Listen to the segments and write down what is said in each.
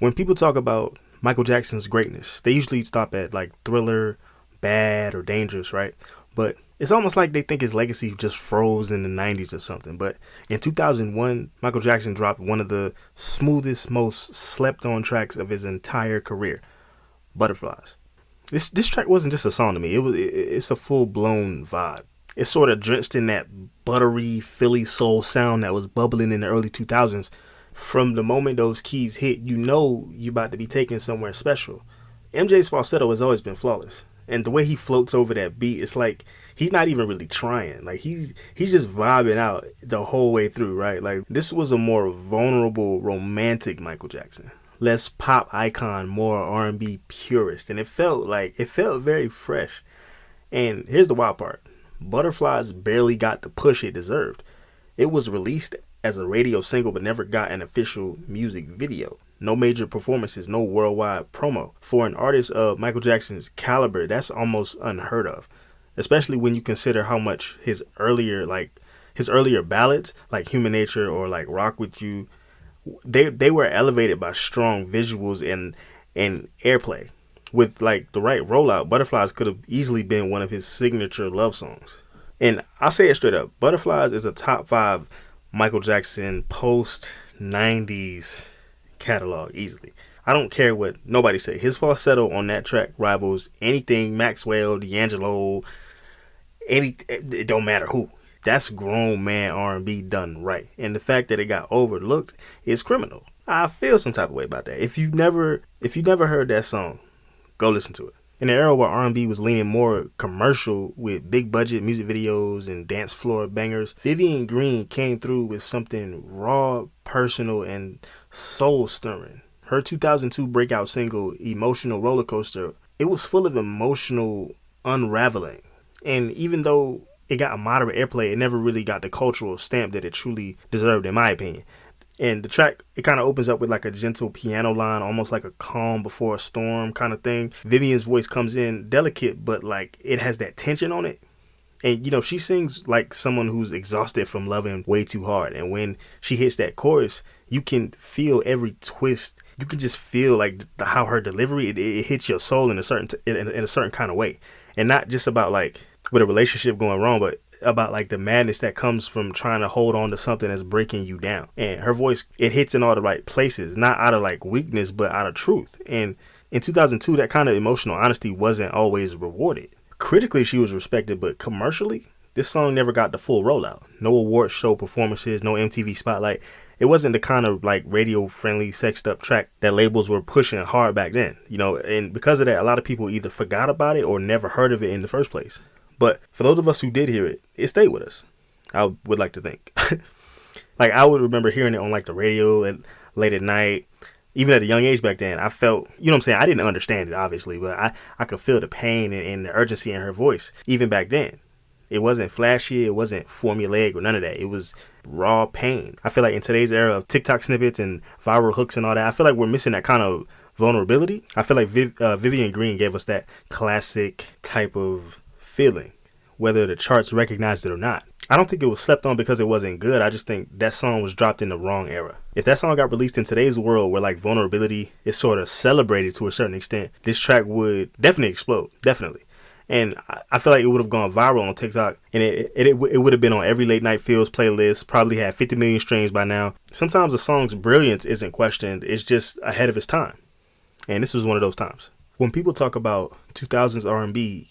When people talk about Michael Jackson's greatness, they usually stop at like Thriller, Bad, or Dangerous, right? But it's almost like they think his legacy just froze in the 90s or something. But in 2001, Michael Jackson dropped one of the smoothest, most slept-on tracks of his entire career, Butterflies. This track wasn't just a song to me. It's a full-blown vibe. It's sort of drenched in that buttery Philly soul sound that was bubbling in the early 2000s. From the moment those keys hit, you know you're about to be taken somewhere special. MJ's falsetto has always been flawless. And the way he floats over that beat, it's like he's not even really trying. Like he's just vibing out the whole way through, right? Like this was a more vulnerable, romantic Michael Jackson. Less pop icon, more R&B purist. And it felt very fresh. And here's the wild part. Butterflies barely got the push it deserved. It was released as a radio single but never got an official music video. No major performances, no worldwide promo. For an artist of Michael Jackson's caliber, that's almost unheard of. Especially when you consider how much his earlier ballads, like Human Nature or like Rock With You, they were elevated by strong visuals and airplay. With like the right rollout, Butterflies could have easily been one of his signature love songs. And I'll say it straight up, Butterflies is a top 5 Michael Jackson post-90s catalog easily. I don't care what nobody say. His falsetto on that track rivals anything Maxwell, D'Angelo, it don't matter who. That's grown man R&B done right. And the fact that it got overlooked is criminal. I feel some type of way about that. If you never heard that song, go listen to it. In an era where R&B was leaning more commercial with big budget music videos and dance floor bangers, Vivian Green came through with something raw, personal, and soul stirring. Her 2002 breakout single, Emotional Roller Coaster, it was full of emotional unraveling. And even though it got a moderate airplay, it never really got the cultural stamp that it truly deserved, in my opinion. And the track, it kind of opens up with like a gentle piano line, almost like a calm before a storm kind of thing. Vivian's voice comes in delicate, but like it has that tension on it. And, you know, she sings like someone who's exhausted from loving way too hard. And when she hits that chorus, you can feel every twist. You can just feel like how her delivery, it hits your soul in a certain kind of way. And not just about like with a relationship going wrong, but about like the madness that comes from trying to hold on to something that's breaking you down. And her voice, it hits in all the right places, not out of like weakness, but out of truth. And in 2002, that kind of emotional honesty wasn't always rewarded. Critically, she was respected, but commercially, this song never got the full rollout. No award show performances, no MTV spotlight. It wasn't the kind of like radio friendly sexed up track that labels were pushing hard back then, you know, and because of that, a lot of people either forgot about it or never heard of it in the first place. But for those of us who did hear it, it stayed with us. I would like to think. Like I would remember hearing it on like the radio late at night, even at a young age back then. I felt, you know what I'm saying? I didn't understand it, obviously, but I could feel the pain and the urgency in her voice, even back then. It wasn't flashy. It wasn't formulaic or none of that. It was raw pain. I feel like in today's era of TikTok snippets and viral hooks and all that, I feel like we're missing that kind of vulnerability. I feel like Vivian Green gave us that classic type of feeling, whether the charts recognized it or not. I don't think it was slept on because it wasn't good. I just think that song was dropped in the wrong era. If that song got released in today's world where like vulnerability is sort of celebrated to a certain extent, this track would definitely explode. Definitely. And I feel like it would have gone viral on TikTok, and it would have been on every Late Night Feels playlist, probably had 50 million streams by now. Sometimes a song's brilliance isn't questioned, it's just ahead of its time. And this was one of those times. When people talk about 2000s R&B,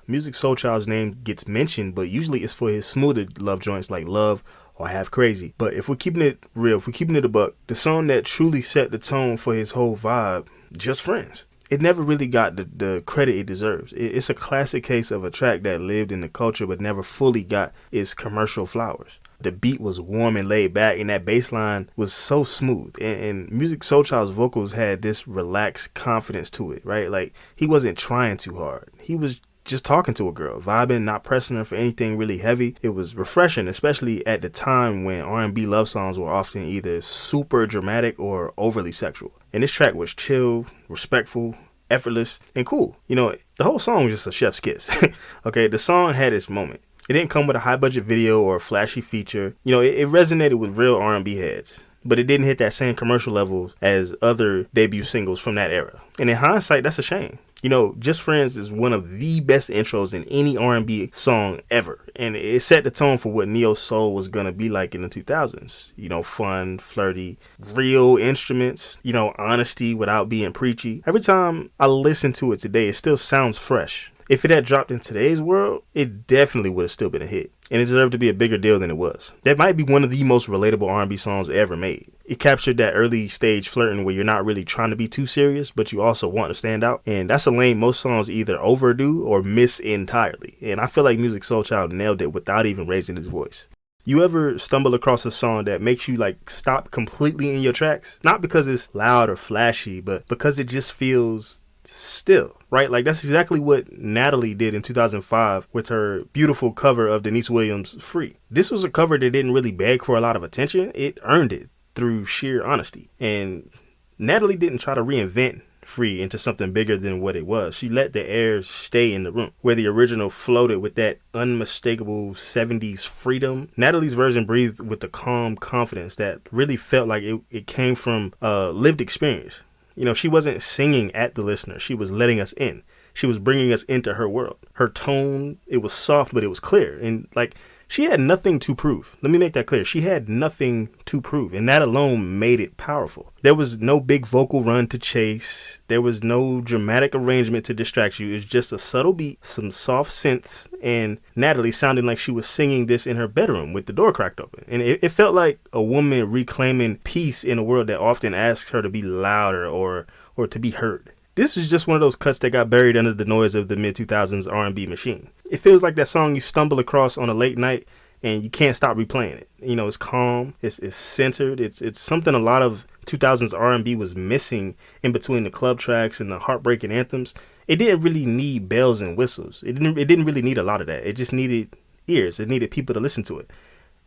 Musiq Soulchild's name gets mentioned, but usually it's for his smoother love joints like Love or Half Crazy. But if we're keeping it real, if we're keeping it a buck, the song that truly set the tone for his whole vibe, Just Friends, it never really got the credit it deserves. It's a classic case of a track that lived in the culture but never fully got its commercial flowers. The beat was warm and laid back, and that bass line was so smooth. And Musiq Soulchild's vocals had this relaxed confidence to it, right? Like, he wasn't trying too hard. He was just talking to a girl, vibing, not pressing her for anything really heavy. It was refreshing, especially at the time when R&B love songs were often either super dramatic or overly sexual. And this track was chill, respectful, effortless, and cool. You know, the whole song was just a chef's kiss. Okay, the song had its moment. It didn't come with a high budget video or a flashy feature. You know, it resonated with real R&B heads. but it didn't hit that same commercial level as other debut singles from that era. And in hindsight, that's a shame. You know, Just Friends is one of the best intros in any R&B song ever. And it set the tone for what neo soul was going to be like in the 2000s. You know, fun, flirty, real instruments, you know, honesty without being preachy. Every time I listen to it today, it still sounds fresh. If it had dropped in today's world, it definitely would have still been a hit. And it deserved to be a bigger deal than it was. That might be one of the most relatable R&B songs ever made. It captured that early stage flirting where you're not really trying to be too serious, but you also want to stand out. And that's a lane most songs either overdo or miss entirely. And I feel like Musiq Soulchild nailed it without even raising his voice. You ever stumble across a song that makes you like stop completely in your tracks? Not because it's loud or flashy, but because it just feels still, right? Like that's exactly what Natalie did in 2005 with her beautiful cover of Denise Williams' Free. This was a cover that didn't really beg for a lot of attention. It earned it through sheer honesty. And Natalie didn't try to reinvent Free into something bigger than what it was. She let the air stay in the room. Where the original floated with that unmistakable 70s freedom, Natalie's version breathed with the calm confidence that really felt like it came from lived experience. You know, she wasn't singing at the listener. She was letting us in. She was bringing us into her world. Her tone, it was soft, but it was clear. And like, she had nothing to prove. Let me make that clear. She had nothing to prove. And that alone made it powerful. There was no big vocal run to chase. There was no dramatic arrangement to distract you. It was just a subtle beat, some soft synths, and Natalie sounding like she was singing this in her bedroom with the door cracked open. And it felt like a woman reclaiming peace in a world that often asks her to be louder or to be heard. This was just one of those cuts that got buried under the noise of the mid-2000s R&B machine. It feels like that song you stumble across on a late night and you can't stop replaying it. You know, it's calm, it's centered, it's something a lot of 2000s R&B was missing in between the club tracks and the heartbreaking anthems. It didn't really need bells and whistles. It didn't really need a lot of that. It just needed ears. It needed people to listen to it.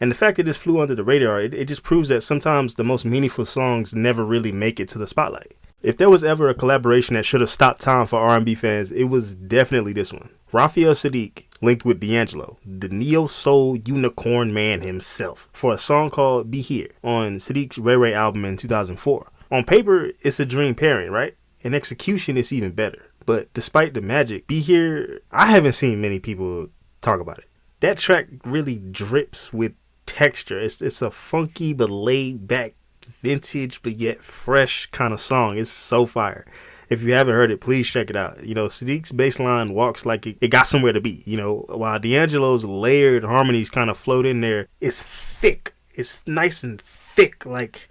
And the fact that this flew under the radar, it just proves that sometimes the most meaningful songs never really make it to the spotlight. If there was ever a collaboration that should have stopped time for R&B fans, it was definitely this one. Raphael Saadiq linked with D'Angelo, the neo-soul unicorn man himself, for a song called Be Here on Saadiq's Ray Ray album in 2004. On paper, it's a dream pairing, right? In execution, it's even better. But despite the magic, Be Here, I haven't seen many people talk about it. That track really drips with texture. It's a funky but laid back, vintage but yet fresh kind of song. It's so fire. If you haven't heard it, please check it out. You know, Saadiq's bass line walks like it got somewhere to be. You know, while D'Angelo's layered harmonies kind of float in there, it's thick. It's nice and thick. Like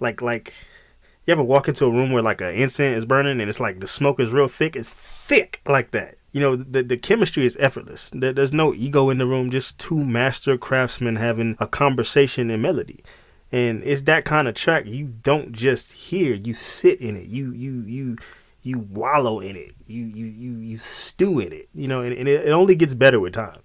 you ever walk into a room where like an incense is burning and it's like the smoke is real thick? It's thick like that. You know, the chemistry is effortless. There's no ego in the room, just two master craftsmen having a conversation in melody. And it's that kind of track you don't just hear, you sit in it, you wallow in it, you stew in it, you know, and it only gets better with time.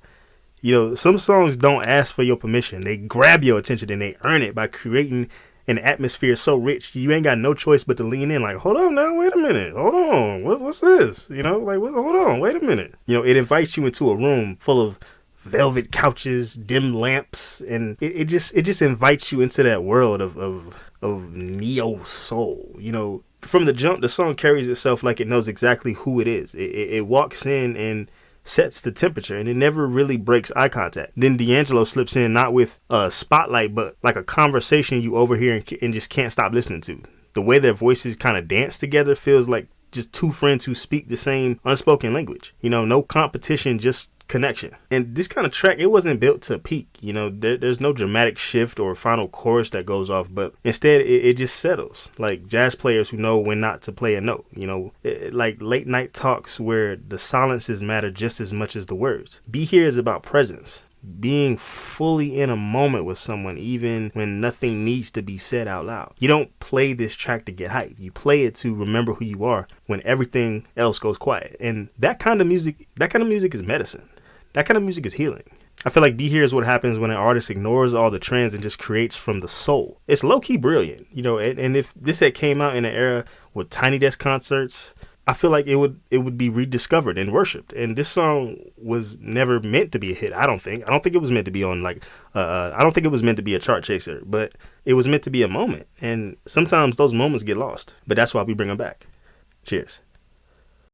You know, some songs don't ask for your permission. They grab your attention and they earn it by creating an atmosphere so rich you ain't got no choice but to lean in like, hold on now, wait a minute, hold on, what's this? You know, like, hold on, wait a minute. You know, it invites you into a room full of velvet couches, dim lamps, and it just invites you into that world of neo soul. You know, from the jump, the song carries itself like it knows exactly who it is. It walks in and sets the temperature, and it never really breaks eye contact. Then D'Angelo slips in not with a spotlight, but like a conversation you overhear and just can't stop listening to. The way their voices kind of dance together feels like just two friends who speak the same unspoken language. You know, no competition, just connection. And this kind of track, it wasn't built to peak. You know, there's no dramatic shift or final chorus that goes off, but instead it just settles like jazz players who know when not to play a note. You know, like late night talks where the silences matter just as much as the words. Be Here is about presence, being fully in a moment with someone even when nothing needs to be said out loud. You don't play this track to get hyped. You play it to remember who you are when everything else goes quiet. And that kind of music is medicine. That kind of music is healing. I feel like Be Here is what happens when an artist ignores all the trends and just creates from the soul. It's low-key brilliant, you know, and if this had came out in an era with Tiny Desk concerts, I feel like it would be rediscovered and worshipped. And this song was never meant to be a hit. I don't think it was meant to be on like I don't think it was meant to be a chart chaser, but it was meant to be a moment. And sometimes those moments get lost. But that's why we bring them back. Cheers.